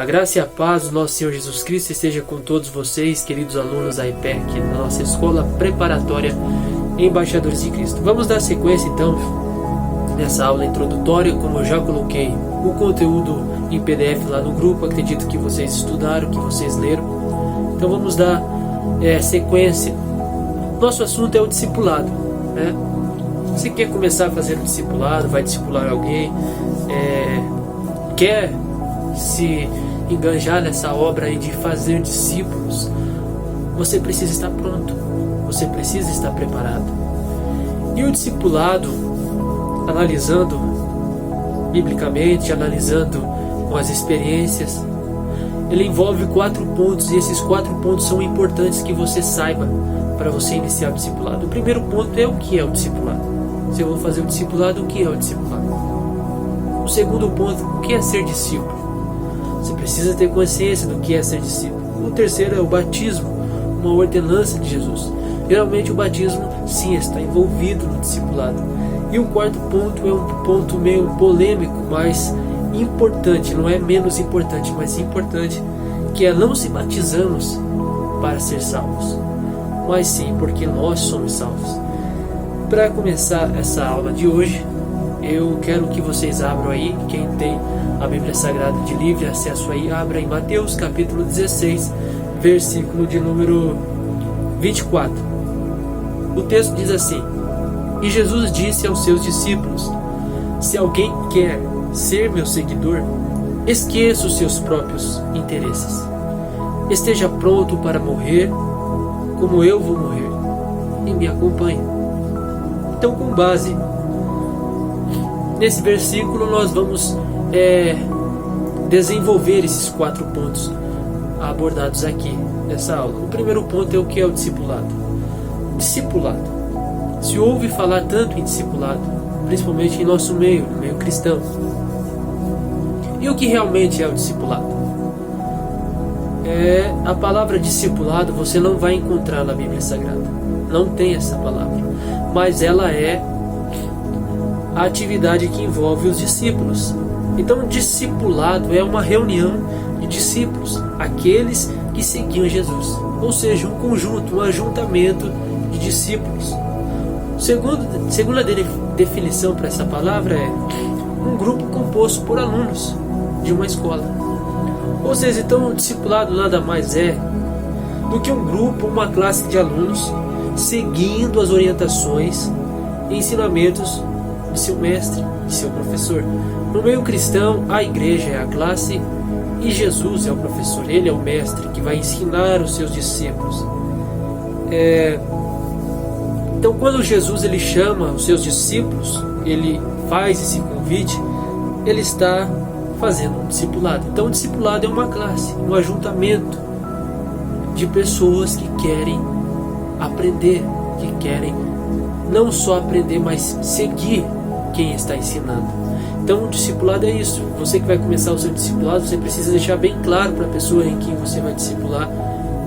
A graça e a paz do nosso Senhor Jesus Cristo esteja com todos vocês, queridos alunos da IPEC, da nossa Escola Preparatória Embaixadores de Cristo. Vamos dar sequência então nessa aula introdutória. Como eu já coloquei o conteúdo em PDF lá no grupo, acredito que vocês estudaram, que vocês leram. Então vamos dar sequência. Nosso assunto é o discipulado, né? Você quer começar a fazer um discipulado, vai discipular alguém, quer se enganjar nessa obra aí de fazer discípulos, você precisa estar pronto, você precisa estar preparado. E o discipulado, analisando biblicamente, analisando com as experiências, ele envolve 4 pontos, e esses 4 pontos são importantes que você saiba para você iniciar o discipulado. O primeiro ponto é o que é o discipulado. Se eu vou fazer o discipulado, o que é o discipulado? O segundo ponto, o que é ser discípulo? Você precisa ter consciência do que é ser discípulo. O terceiro é o batismo, uma ordenança de Jesus. Geralmente o batismo, sim, está envolvido no discipulado. E o quarto ponto é um ponto meio polêmico, mas importante, não é menos importante, mas importante, que é: não se batizamos para ser salvos, mas sim porque nós somos salvos. Para começar essa aula de hoje, eu quero que vocês abram aí, quem tem a Bíblia Sagrada de livre acesso aí, abra em Mateus capítulo 16, versículo de número 24. O texto diz assim: E Jesus disse aos seus discípulos: Se alguém quer ser meu seguidor, esqueça os seus próprios interesses. Esteja pronto para morrer, como eu vou morrer, e me acompanhe. Então, com base nesse versículo, nós vamos desenvolver esses 4 pontos abordados aqui nessa aula. O primeiro ponto é o que é o discipulado. Discipulado. Se ouve falar tanto em discipulado, principalmente em nosso meio, no meio cristão. E o que realmente é o discipulado? A palavra discipulado você não vai encontrar na Bíblia Sagrada. Não tem essa palavra. Mas ela é a atividade que envolve os discípulos. Então, discipulado é uma reunião de discípulos, aqueles que seguiam Jesus. Ou seja, um conjunto, um ajuntamento de discípulos. Segunda definição para essa palavra é um grupo composto por alunos de uma escola. Ou seja, então o discipulado nada mais é do que um grupo, uma classe de alunos seguindo as orientações e ensinamentos de seu mestre, de seu professor. No meio cristão, a igreja é a classe e Jesus é o professor, ele é o mestre que vai ensinar os seus discípulos. Então, quando Jesus ele chama os seus discípulos, ele faz esse convite, ele está fazendo um discipulado. Então, o discipulado é uma classe, um ajuntamento de pessoas que querem aprender, que querem não só aprender, mas seguir quem está ensinando. Então, o discipulado é isso. Você que vai começar o seu discipulado, você precisa deixar bem claro para a pessoa em quem você vai discipular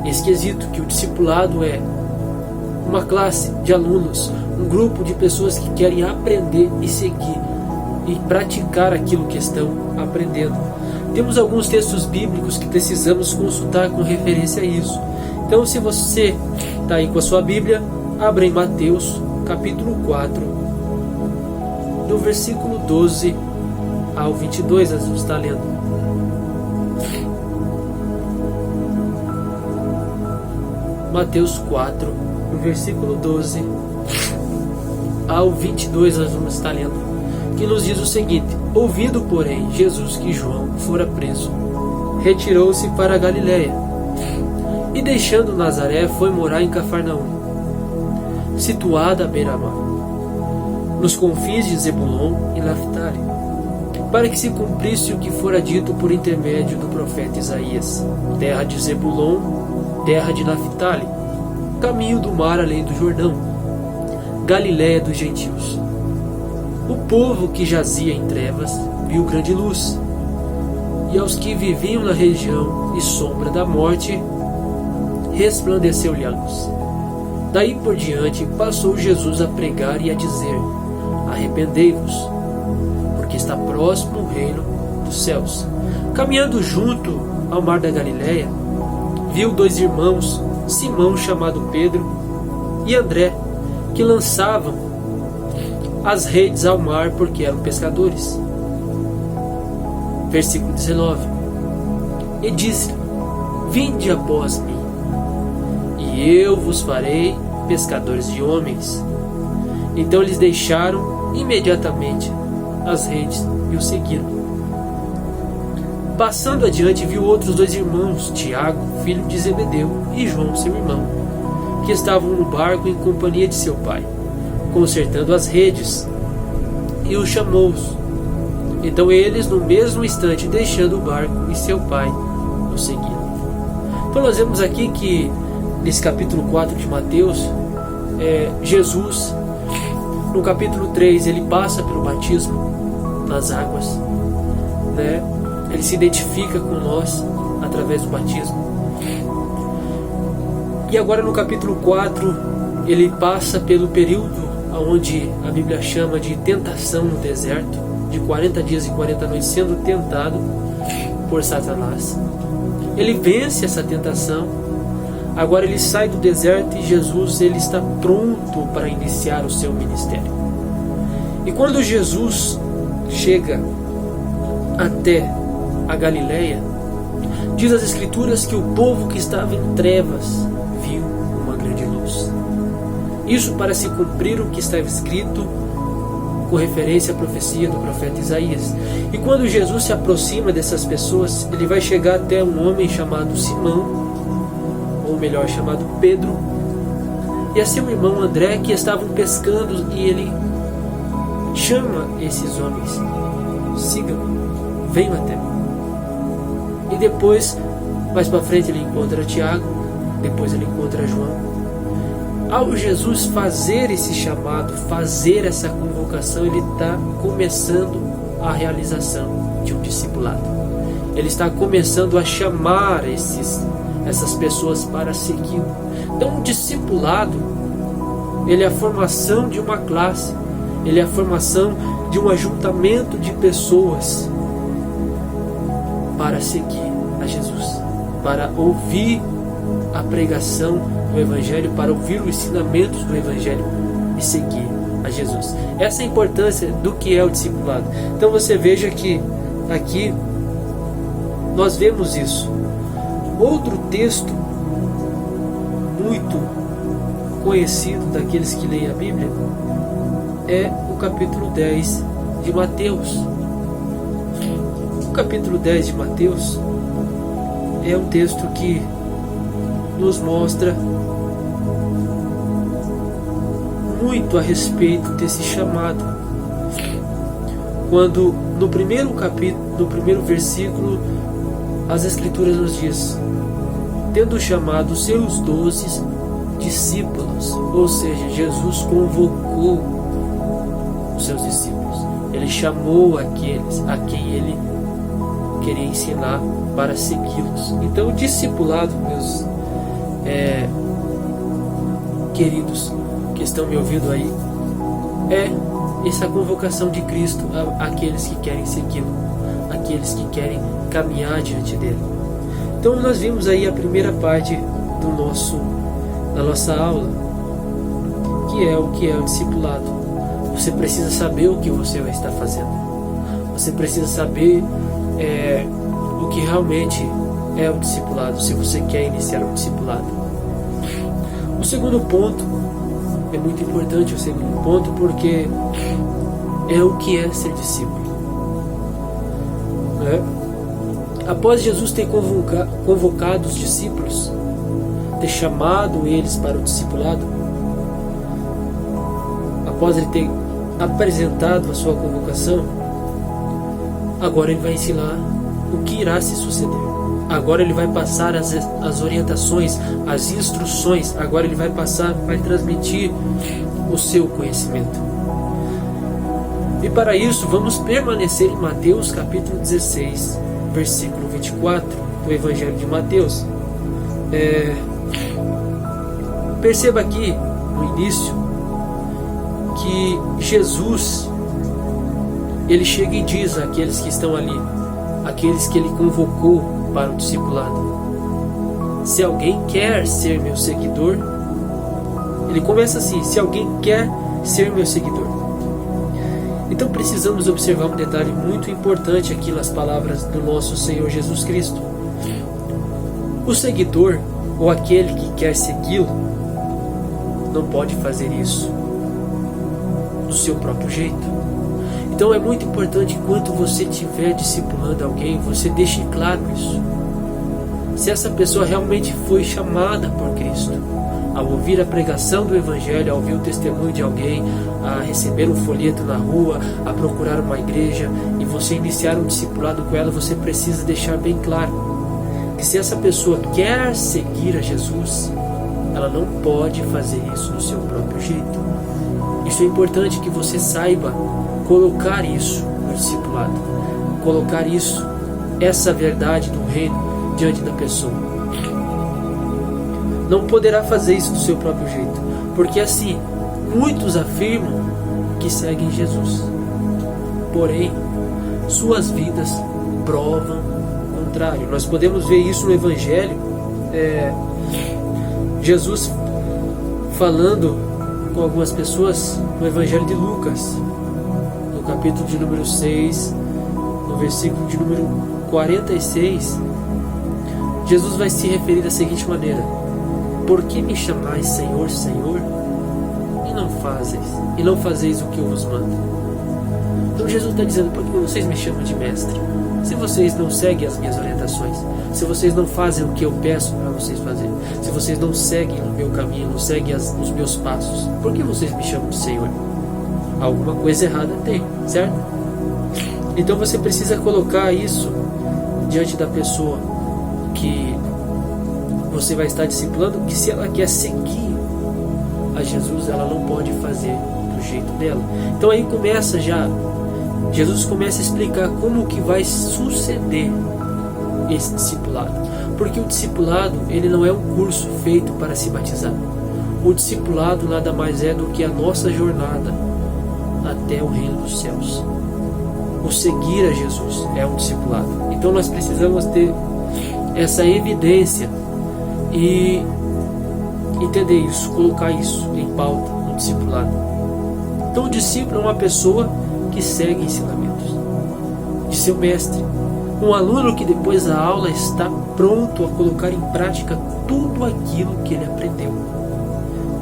esse quesito, que o discipulado é uma classe de alunos, um grupo de pessoas que querem aprender e seguir e praticar aquilo que estão aprendendo. Temos alguns textos bíblicos que precisamos consultar com referência a isso. Então, se você está aí com a sua Bíblia, abra em Mateus capítulo 4, do versículo 12 ao 22, a gente está lendo. Mateus 4, do versículo 12 ao 22, nós vamos estar lendo, que nos diz o seguinte: Ouvindo, porém, Jesus que João fora preso, retirou-se para a Galiléia, e deixando Nazaré, foi morar em Cafarnaum, situada à beira-mar, nos confins de Zebulon e Naftali, para que se cumprisse o que fora dito por intermédio do profeta Isaías: terra de Zebulon, terra de Naftali, caminho do mar além do Jordão, Galiléia dos gentios. O povo que jazia em trevas viu grande luz, e aos que viviam na região e sombra da morte resplandeceu-lhe a luz. Daí por diante passou Jesus a pregar e a dizer: Arrependei-vos, porque está próximo o reino dos céus. Caminhando junto ao mar da Galileia, viu 2 irmãos, Simão, chamado Pedro, e André, que lançavam as redes ao mar porque eram pescadores. Versículo 19. E disse: Vinde após mim, e eu vos farei pescadores de homens. Então eles deixaram imediatamente as redes e o seguiram. Passando adiante, viu outros 2 irmãos, Tiago, filho de Zebedeu, e João, seu irmão, que estavam no barco em companhia de seu pai, consertando as redes, e os chamou-os. Então eles, no mesmo instante, deixando o barco e seu pai, o seguiram. Então nós vemos aqui que, nesse capítulo 4 de Mateus, Jesus, no capítulo 3, ele passa pelo batismo nas águas, né? Ele se identifica com nós através do batismo. E agora no capítulo 4, ele passa pelo período onde a Bíblia chama de tentação no deserto, de 40 dias e 40 noites sendo tentado por Satanás. Ele vence essa tentação. Agora ele sai do deserto e Jesus, ele está pronto para iniciar o seu ministério. E quando Jesus chega até a Galileia, diz as Escrituras que o povo que estava em trevas viu uma grande luz. Isso para se cumprir o que estava escrito com referência à profecia do profeta Isaías. E quando Jesus se aproxima dessas pessoas, ele vai chegar até um homem chamado Simão, ou melhor, chamado Pedro, e a seu irmão André, que estavam pescando, e ele chama esses homens: sigam-me, venham até mim. E depois, mais para frente, ele encontra Tiago, depois ele encontra João. Ao Jesus fazer esse chamado, fazer essa convocação, ele está começando a realização de um discipulado. Ele está começando a chamar essas pessoas para segui-lo. Então, um discipulado, ele é a formação de uma classe, ele é a formação de um ajuntamento de pessoas para seguir a Jesus, para ouvir a pregação do Evangelho, para ouvir os ensinamentos do Evangelho e seguir a Jesus. Essa é a importância do que é o discipulado. Então você veja que aqui nós vemos isso. Outro texto muito conhecido daqueles que leem a Bíblia é o capítulo 10 de Mateus. O capítulo 10 de Mateus é um texto que nos mostra muito a respeito desse chamado. Quando no primeiro capítulo, no primeiro versículo, as Escrituras nos diz: tendo chamado seus 12 discípulos, ou seja, Jesus convocou os seus discípulos. Ele chamou aqueles a quem ele queria ensinar para segui-los. Então, o discipulado, meus queridos que estão me ouvindo aí, é essa convocação de Cristo àqueles que querem segui-lo, aqueles que querem caminhar diante dele. Então nós vimos aí a primeira parte da nossa aula, que é o discipulado. Você precisa saber o que você vai estar fazendo. Você precisa saber o que realmente é o discipulado, se você quer iniciar um discipulado. O segundo ponto é muito importante, o segundo ponto, porque é o que é ser discípulo. Após Jesus ter convocado os discípulos, ter chamado eles para o discipulado, após ele ter apresentado a sua convocação, agora ele vai ensinar o que irá se suceder. Agora ele vai passar as orientações, as instruções. Agora ele vai transmitir o seu conhecimento. E para isso, vamos permanecer em Mateus capítulo 16, versículo 24, do Evangelho de Mateus. Perceba aqui, no início, que Jesus, ele chega e diz àqueles que estão ali: aqueles que ele convocou para o discipulado. Se alguém quer ser meu seguidor, ele começa assim: se alguém quer ser meu seguidor. Então precisamos observar um detalhe muito importante aqui nas palavras do nosso Senhor Jesus Cristo. O seguidor, ou aquele que quer segui-lo, não pode fazer isso do seu próprio jeito. Então é muito importante, enquanto você estiver discipulando alguém, você deixe claro isso. Se essa pessoa realmente foi chamada por Cristo, ao ouvir a pregação do Evangelho, ao ouvir o testemunho de alguém, a receber um folheto na rua, a procurar uma igreja, e você iniciar um discipulado com ela, você precisa deixar bem claro que se essa pessoa quer seguir a Jesus, ela não pode fazer isso do seu próprio jeito. Isso é importante que você saiba colocar isso no discipulado, colocar isso, essa verdade do reino, diante da pessoa. Não poderá fazer isso do seu próprio jeito, porque assim, muitos afirmam que seguem Jesus, porém, suas vidas provam o contrário. Nós podemos ver isso no Evangelho, Jesus falando com algumas pessoas no Evangelho de Lucas, no capítulo de número 6, no versículo de número 46, Jesus vai se referir da seguinte maneira: por que me chamais Senhor, Senhor, e não fazeis o que eu vos mando? Então Jesus está dizendo: por que vocês me chamam de mestre, se vocês não seguem as minhas orientações, se vocês não fazem o que eu peço para vocês fazerem, se vocês não seguem o meu caminho, não seguem os meus passos, por que vocês me chamam de Senhor? Alguma coisa errada tem, certo? Então você precisa colocar isso diante da pessoa que você vai estar discipulando, que se ela quer seguir a Jesus, ela não pode fazer do jeito dela. Então aí começa já, Jesus começa a explicar como que vai suceder esse discipulado. Porque o discipulado, ele não é um curso feito para se batizar. O discipulado nada mais é do que a nossa jornada até o reino dos céus. O seguir a Jesus é um discipulado. Então nós precisamos ter essa evidência e entender isso, colocar isso em pauta no discipulado. Então o discípulo é uma pessoa que segue ensinamentos de seu mestre, um aluno que depois da aula está pronto a colocar em prática tudo aquilo que ele aprendeu,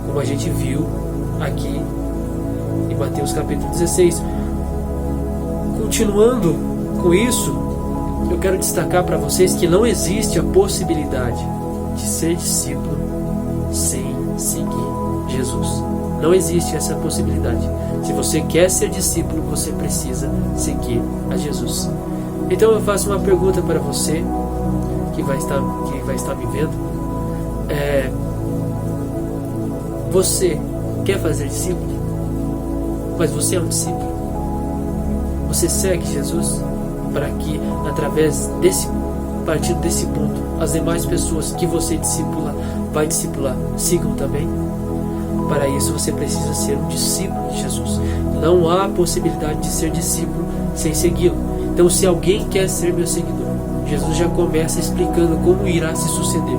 como a gente viu aqui em Mateus capítulo 16. Continuando com isso, eu quero destacar para vocês que não existe a possibilidade de ser discípulo sem seguir Jesus. Não existe essa possibilidade. Se você quer ser discípulo, você precisa seguir a Jesus. Então eu faço uma pergunta para você que vai estar me vendo. Você quer fazer discípulo? Mas você é um discípulo? Você segue Jesus para que, a partir desse ponto, as demais pessoas que você vai discipular sigam também? Para isso você precisa ser um discípulo de Jesus. Não há possibilidade de ser discípulo sem segui-lo. Então, se alguém quer ser meu seguidor, Jesus já começa explicando como irá se suceder.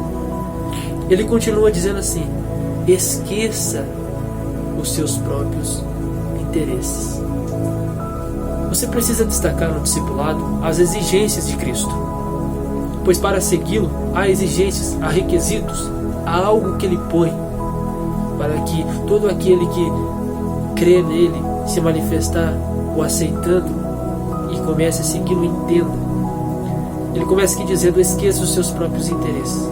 Ele continua dizendo assim: esqueça os seus próprios interesses. Você precisa destacar no discipulado as exigências de Cristo, pois para segui-lo há exigências, há requisitos, há algo que ele põe para que todo aquele que crê nele, se manifestar o aceitando e comece a segui-lo, entenda. Ele começa aqui dizendo: esqueça os seus próprios interesses.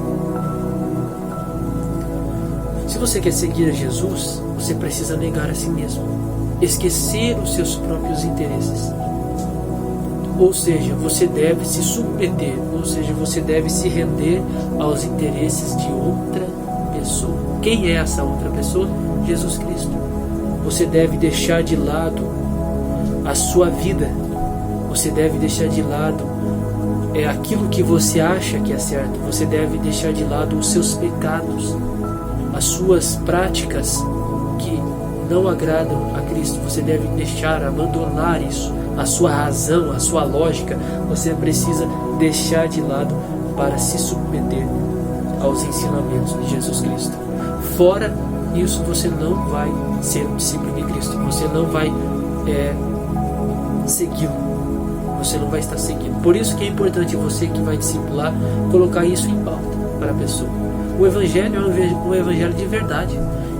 Se você quer seguir a Jesus, você precisa negar a si mesmo, esquecer os seus próprios interesses. Ou seja, você deve se submeter, ou seja, você deve se render aos interesses de outra pessoa. Quem é essa outra pessoa? Jesus Cristo. Você deve deixar de lado a sua vida. Você deve deixar de lado aquilo que você acha que é certo. Você deve deixar de lado os seus pecados, as suas práticas que não agradam a Cristo. Você deve deixar, abandonar isso, a sua razão, a sua lógica, você precisa deixar de lado para se submeter aos ensinamentos de Jesus Cristo. Fora isso, você não vai ser um discípulo de Cristo, você não vai segui-lo, você não vai estar seguindo. Por isso que é importante você que vai discipular colocar isso em pauta para a pessoa. O Evangelho é um Evangelho de verdade,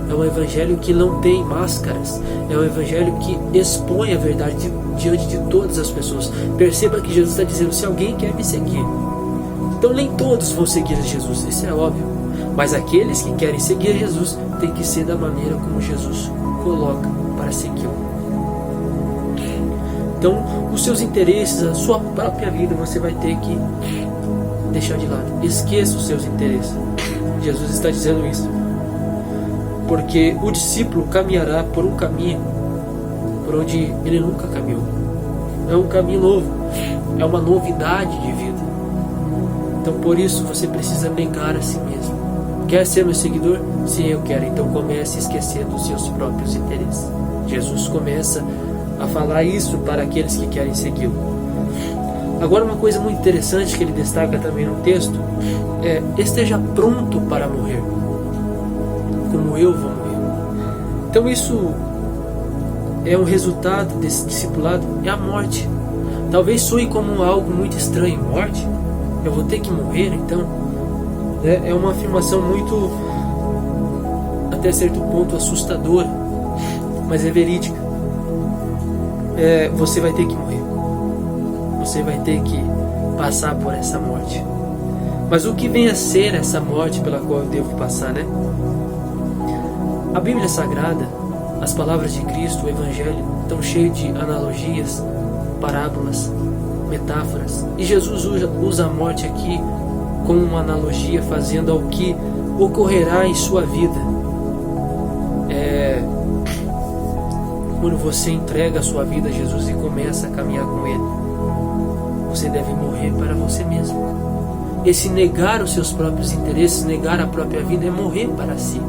é um Evangelho que não tem máscaras, é um Evangelho que expõe a verdade diante de todas as pessoas. Perceba que Jesus está dizendo: se alguém quer me seguir, então nem todos vão seguir a Jesus, isso é óbvio, mas aqueles que querem seguir Jesus tem que ser da maneira como Jesus coloca para segui-lo. Então, os seus interesses, a sua própria vida, você vai ter que deixar de lado. Esqueça os seus interesses. Jesus está dizendo isso. Porque o discípulo caminhará por um caminho por onde ele nunca caminhou. É um caminho novo. É uma novidade de vida. Então, por isso, você precisa negar a si mesmo. Quer ser meu seguidor? Sim, eu quero. Então, comece a esquecer dos seus próprios interesses. Jesus começa a falar isso para aqueles que querem segui-lo. Agora, uma coisa muito interessante que ele destaca também no texto é: esteja pronto para morrer, como eu vou morrer. Então isso é um resultado desse discipulado, é a morte. Talvez soe como algo muito estranho. Morte? Eu vou ter que morrer então? É uma afirmação muito, até certo ponto, assustadora, mas é verídica. Você vai ter que morrer. Você vai ter que passar por essa morte. Mas o que vem a ser essa morte pela qual eu devo passar, né? A Bíblia Sagrada, as palavras de Cristo, o Evangelho, estão cheios de analogias, parábolas, metáforas. E Jesus usa a morte aqui como uma analogia, fazendo ao que ocorrerá em sua vida. Quando você entrega a sua vida a Jesus e começa a caminhar com Ele, você deve morrer para você mesmo. Esse negar os seus próprios interesses, negar a própria vida, é morrer para si.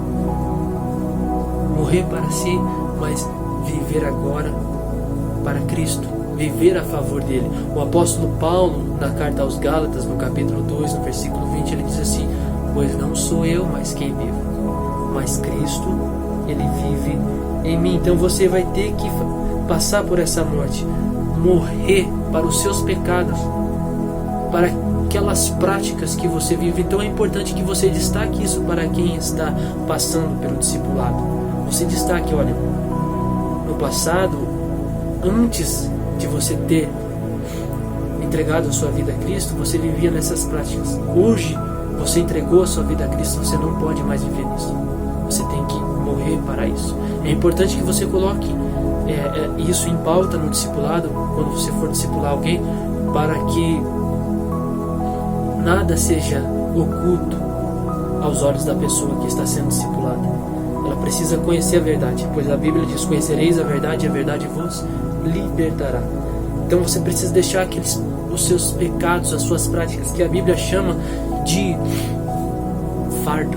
Morrer para si, mas viver agora para Cristo, viver a favor dele. O apóstolo Paulo, na carta aos Gálatas, no capítulo 2, no versículo 20, ele diz assim: pois não sou eu mais quem vive, mas Cristo, ele vive em mim. Então você vai ter que passar por essa morte, morrer para os seus pecados, para aquelas práticas que você vive. Então é importante que você destaque isso para quem está passando pelo discipulado. Você destaque: olha, no passado, antes de você ter entregado a sua vida a Cristo, você vivia nessas práticas. Hoje, você entregou a sua vida a Cristo, você não pode mais viver nisso. Você tem que morrer para isso. É importante que você coloque isso em pauta no discipulado, quando você for discipular alguém, para que nada seja oculto aos olhos da pessoa que está sendo discipulada. Ela precisa conhecer a verdade, pois a Bíblia diz: conhecereis a verdade e a verdade vos libertará. Então você precisa deixar os seus pecados, as suas práticas, que a Bíblia chama de fardo.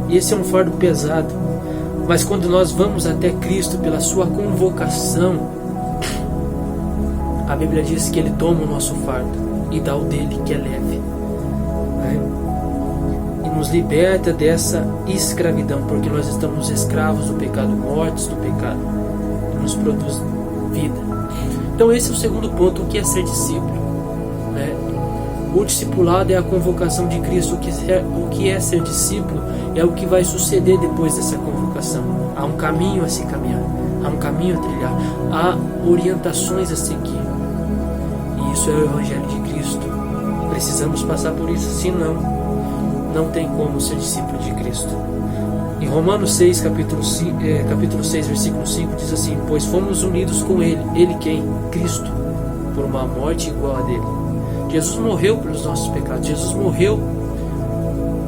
E esse é um fardo pesado. Mas quando nós vamos até Cristo pela sua convocação, a Bíblia diz que Ele toma o nosso fardo e dá o dele, que é leve, né? E nos liberta dessa escravidão, porque nós estamos escravos do pecado, mortos do pecado, que nos produz vida. Então esse é o segundo ponto: o que é ser discípulo, né? O discipulado é a convocação de Cristo. O que é ser discípulo é o que vai suceder depois dessa convocação. Há um caminho a se caminhar, há um caminho a trilhar, há orientações a seguir. E isso é o Evangelho de Cristo. Precisamos passar por isso, senão não tem como ser discípulo de Cristo. Em Romanos 6, capítulo 6, versículo 5, diz assim: pois fomos unidos com Ele. Ele quem? Cristo, por uma morte igual a dele. Jesus morreu pelos nossos pecados. Jesus morreu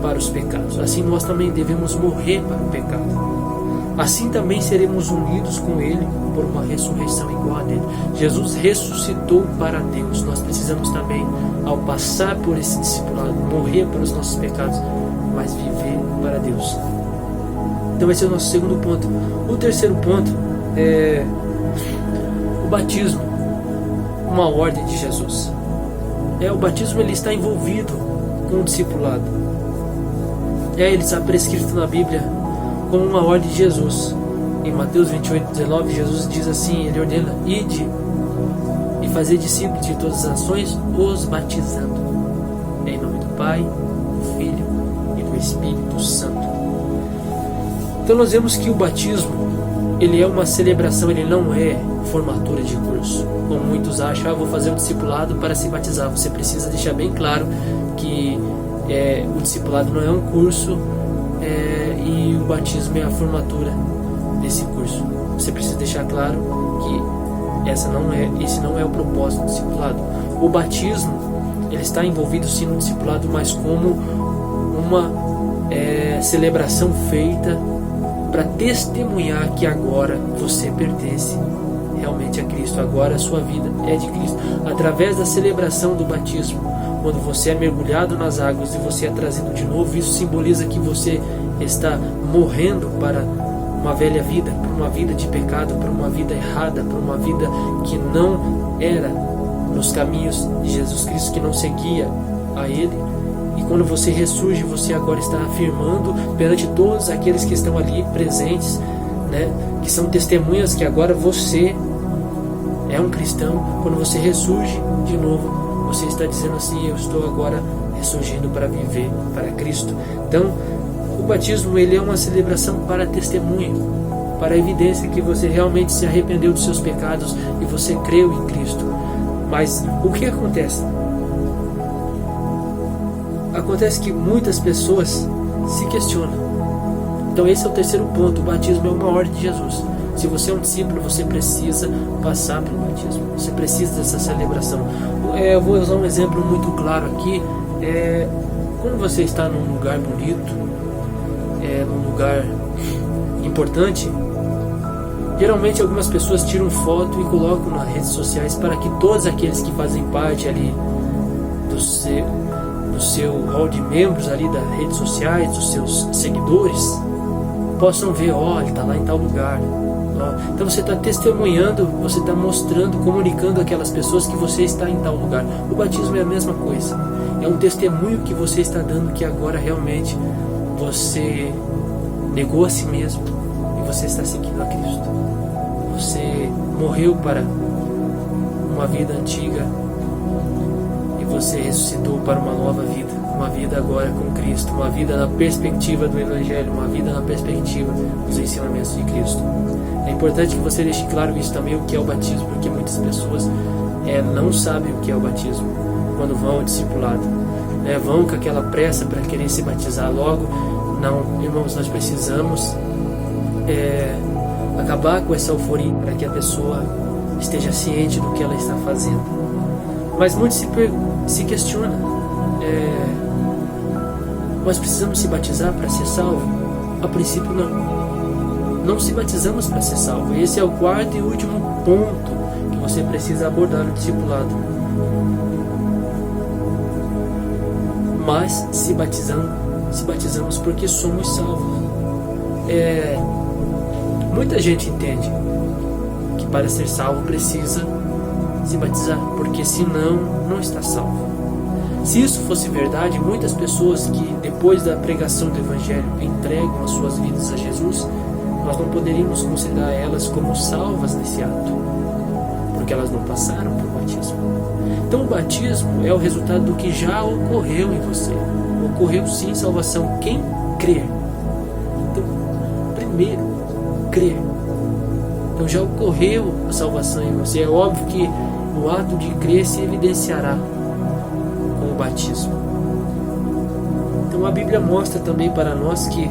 para os pecados. Assim nós também devemos morrer para o pecado. Assim também seremos unidos com Ele por uma ressurreição igual a dele. Jesus ressuscitou para Deus. Nós precisamos também, ao passar por esse discipulado, morrer para os nossos pecados, mas viver para Deus. Então esse é o nosso segundo ponto. O terceiro ponto é o batismo. uma ordem de Jesus. O batismo ele está envolvido com o discipulado. Ele está prescrito na Bíblia como uma ordem de Jesus. Em Mateus 28:19, Jesus diz assim, ele ordena: ide e fazer discípulos de todas as nações, os batizando em nome do Pai, do Filho e do Espírito Santo. Então nós vemos que o batismo ele é uma celebração, ele não é formatura de curso. Como muitos acham, vou fazer o discipulado para se batizar. Você precisa deixar bem claro que o discipulado não é um curso e o batismo é a formatura desse curso. Você precisa deixar claro que esse não é o propósito do discipulado. O batismo ele está envolvido sim no discipulado, mas como uma celebração feita para testemunhar que agora você pertence realmente a Cristo, agora a sua vida é de Cristo. Através da celebração do batismo, quando você é mergulhado nas águas e você é trazido de novo, isso simboliza que você está morrendo para uma velha vida, para uma vida de pecado, para uma vida errada, para uma vida que não era nos caminhos de Jesus Cristo, que não seguia a Ele. E quando você ressurge, você agora está afirmando perante todos aqueles que estão ali presentes, que são testemunhas que agora você é um cristão. Quando você ressurge de novo, você está dizendo assim: eu estou agora ressurgindo para viver para Cristo. Então, o batismo ele é uma celebração para testemunho, para a evidência que você realmente se arrependeu dos seus pecados e você creu em Cristo. Mas o que acontece? Acontece que muitas pessoas se questionam. Então esse é o terceiro ponto. O batismo é uma ordem de Jesus. Se você é um discípulo, você precisa passar pelo batismo. Você precisa dessa celebração. Eu vou usar um exemplo muito claro aqui. Quando você está num lugar bonito, num lugar importante, geralmente algumas pessoas tiram foto e colocam nas redes sociais para que todos aqueles que fazem parte ali do seu hall de membros ali das redes sociais, dos seus seguidores, possam ver: ele está lá em tal lugar. Então você está testemunhando, você está mostrando, comunicando àquelas pessoas que você está em tal lugar. O batismo é a mesma coisa. É um testemunho que você está dando que agora realmente você negou a si mesmo e você está seguindo a Cristo. Você morreu para uma vida antiga e você ressuscitou para uma nova vida, uma vida agora com Cristo, uma vida na perspectiva do Evangelho, uma vida na perspectiva dos ensinamentos de Cristo. É importante que você deixe claro isso também, o que é o batismo, porque muitas pessoas não sabem o que é o batismo quando vão ao discipulado. Vão com aquela pressa para querer se batizar logo. Não, irmãos, nós precisamos acabar com essa euforia para que a pessoa esteja ciente do que ela está fazendo. Mas muitos se questionam: nós precisamos se batizar para ser salvo? A princípio não se batizamos para ser salvo. Esse é o quarto e último ponto que você precisa abordar no discipulado. Mas se batizamos porque somos salvos. Muita gente entende que para ser salvo precisa se batizar, porque senão não está salvo. Se isso fosse verdade, muitas pessoas que depois da pregação do Evangelho entregam as suas vidas a Jesus, nós não poderíamos considerar elas como salvas nesse ato, porque elas não passaram por batismo. Então o batismo é o resultado do que já ocorreu em você. Ocorreu sim salvação. Quem crer? Então, primeiro, crer. Então já ocorreu a salvação em você. É óbvio que o ato de crer se evidenciará com o batismo. Então a Bíblia mostra também para nós que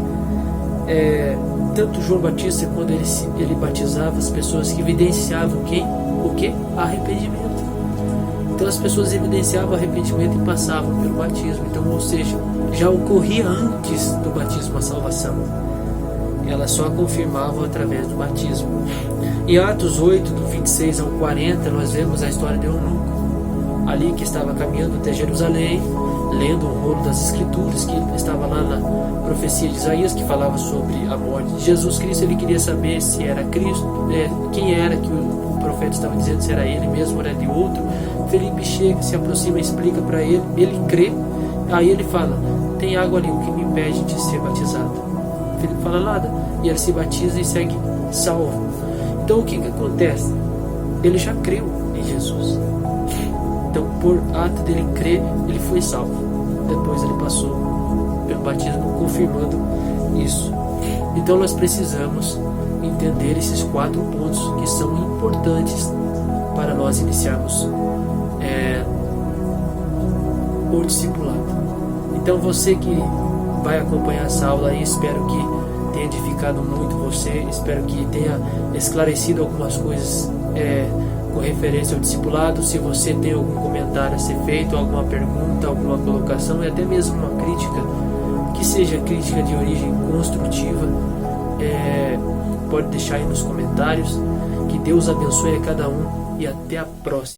tanto João Batista, quando ele batizava as pessoas, que evidenciavam o que? Arrependimento. Então as pessoas evidenciavam arrependimento e passavam pelo batismo. Então, ou seja, já ocorria antes do batismo a salvação. Elas só confirmavam através do batismo. Em Atos 8, do 26 ao 40, nós vemos a história de Eunuco, ali que estava caminhando até Jerusalém, lendo o rolo das Escrituras, que estava lá na profecia de Isaías, que falava sobre a morte de Jesus Cristo. Ele queria saber se era Cristo, quem era que o profeta estava dizendo se era ele mesmo ou era de outro. Felipe chega, se aproxima, explica para ele, ele crê, aí ele fala, tem água ali, o que me impede de ser batizado? Felipe fala nada, e ele se batiza e segue salvo. Então o que acontece? Ele já creu em Jesus. Então, por ato dele crer, ele foi salvo. Depois ele passou pelo batismo, confirmando isso. Então nós precisamos entender esses 4 pontos que são importantes para nós iniciarmos o discipulado. Então você que vai acompanhar essa aula aí, espero que tenha edificado muito você, espero que tenha esclarecido algumas coisas com referência ao discipulado. Se você tem algum comentário a ser feito, alguma pergunta, alguma colocação e até mesmo uma crítica, que seja crítica de origem construtiva, pode deixar aí nos comentários. Que Deus abençoe a cada um e até a próxima.